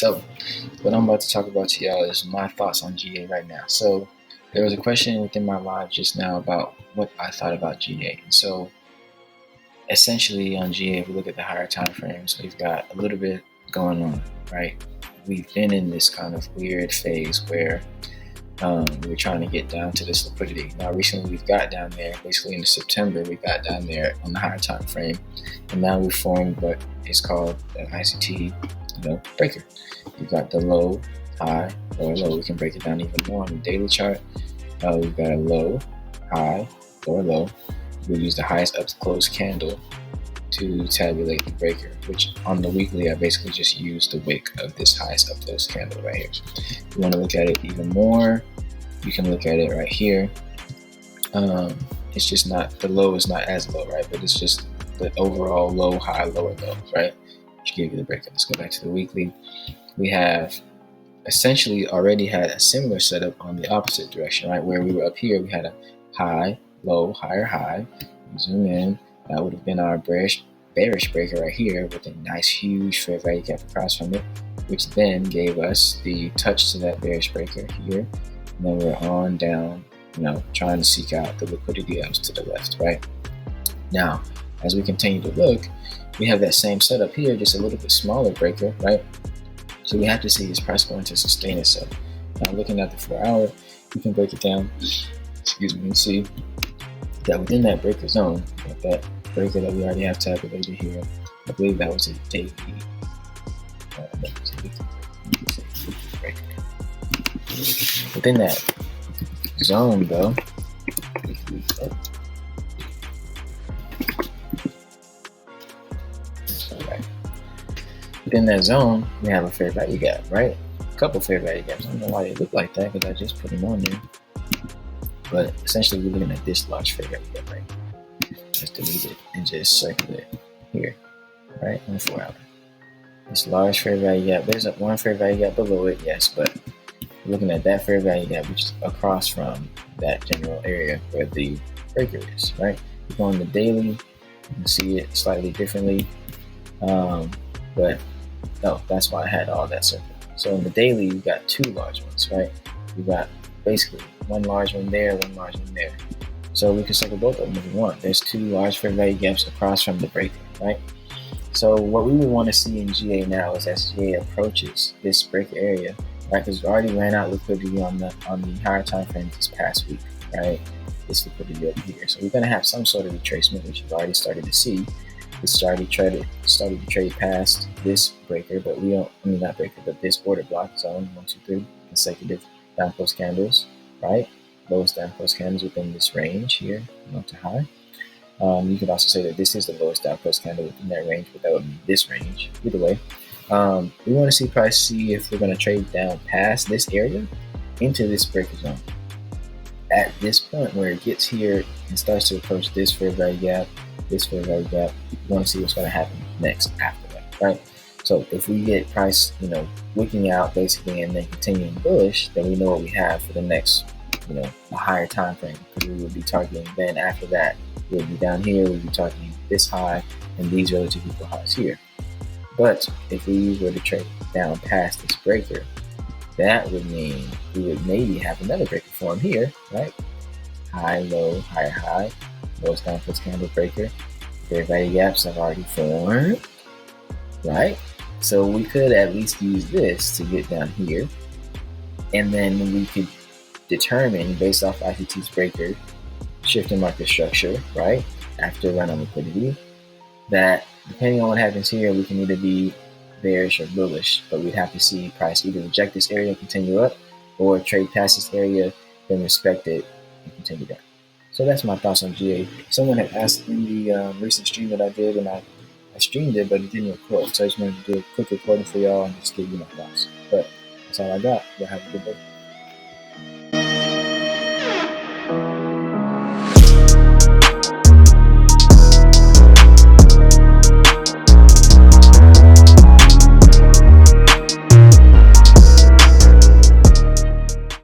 So what I'm about to talk about to y'all is my thoughts on GA right now. So there was a question within my live just now about what I thought about GA. And so essentially on GA, if we look at the higher time frames, we've got a little bit going on, right? We've been in this kind of weird phase where we're trying to get down to this liquidity. Now recently we've got down there, basically in September, we got down there on the higher time frame, and now we've formed what is called the ICT breaker. You've got the low, high, lower low. We can break it down even more on the daily chart. We've got a low, high, lower low. We use the highest up close candle to tabulate the breaker, which on the weekly I basically just use the wick of this highest up close candle right here. If you want to look at it even more, you can look at it right here. It's just not, the low is not as low, right? But it's just the overall low, high, lower low, right? Which give you the breaker. Let's go back to the weekly. We have essentially already had a similar setup on the opposite direction, right? Where we were up here, we had a high, low, higher, high. Zoom in. That would have been our bearish breaker right here with a nice huge fair value gap across from it, which then gave us the touch to that bearish breaker here. And then we're on down, trying to seek out the liquidity that was to the left, right? Now, as we continue to look, we have that same setup here, just a little bit smaller breaker, right? So we have to see is price going to sustain itself. Now looking at the 4 hour, we can break it down, and see that within that breaker zone, like that breaker that we already have tabulated here, I believe that was a daily breaker. Within that zone though, within that zone, we have a fair value gap, right? A couple fair value gaps. I don't know why they look like that, because I just put them on there. But essentially, we're looking at this large fair value gap, right? Just delete it and just circle it here, right? On the 4 hour. This large fair value gap, there's one fair value gap below it, yes, but looking at that fair value gap, which is across from that general area where the breaker is, right? If you go on the daily, you can see it slightly differently. But no, that's why I had all that circle. So in the daily, you got two large ones, right? You got basically one large one there, one large one there. So we can circle both of them if we want. There's two large fair value gaps across from the breaker, right? So what we would want to see in GA now is as GA approaches this breaker area, right? Because we already ran out liquidity on the higher time frame this past week, right? This liquidity over here. So we're going to have some sort of retracement, which you've already started to see. It started to trade past this breaker, but not breaker, but this order block zone, 1, 2, 3 consecutive down close candles, right? Lowest down close candles within this range here, low to high. You could also say that this is the lowest down close candle within that range, but that would be this range. Either way, we want to see price, see if we're going to trade down past this area into this breaker zone. At this point where it gets here and starts to approach this fair value gap, this fair value gap, we want to see what's going to happen next after that, right? So if we get price, wicking out basically and then continuing bullish, then we know what we have for the next, a higher time frame, because we would be targeting then after that, we'll be down here, we'll be targeting this high and these relative equal highs here. But if we were to trade down past this breaker, that would mean we would maybe have another breaker form here, right? High, low, higher, high, lowest down close candle breaker. Fair value gaps have already formed, right? So we could at least use this to get down here, and then we could determine based off ICT's breaker, shift in market structure, right? After run on liquidity, that depending on what happens here, we can either be bearish or bullish, but we'd have to see price either reject this area and continue up, or trade past this area, then respect it and continue down. So that's my thoughts on GA. Someone had asked in the recent stream that I did, and I streamed it, but it didn't record. So I just wanted to do a quick recording for y'all and just give you my thoughts. But that's all I got. Y'all have a good day.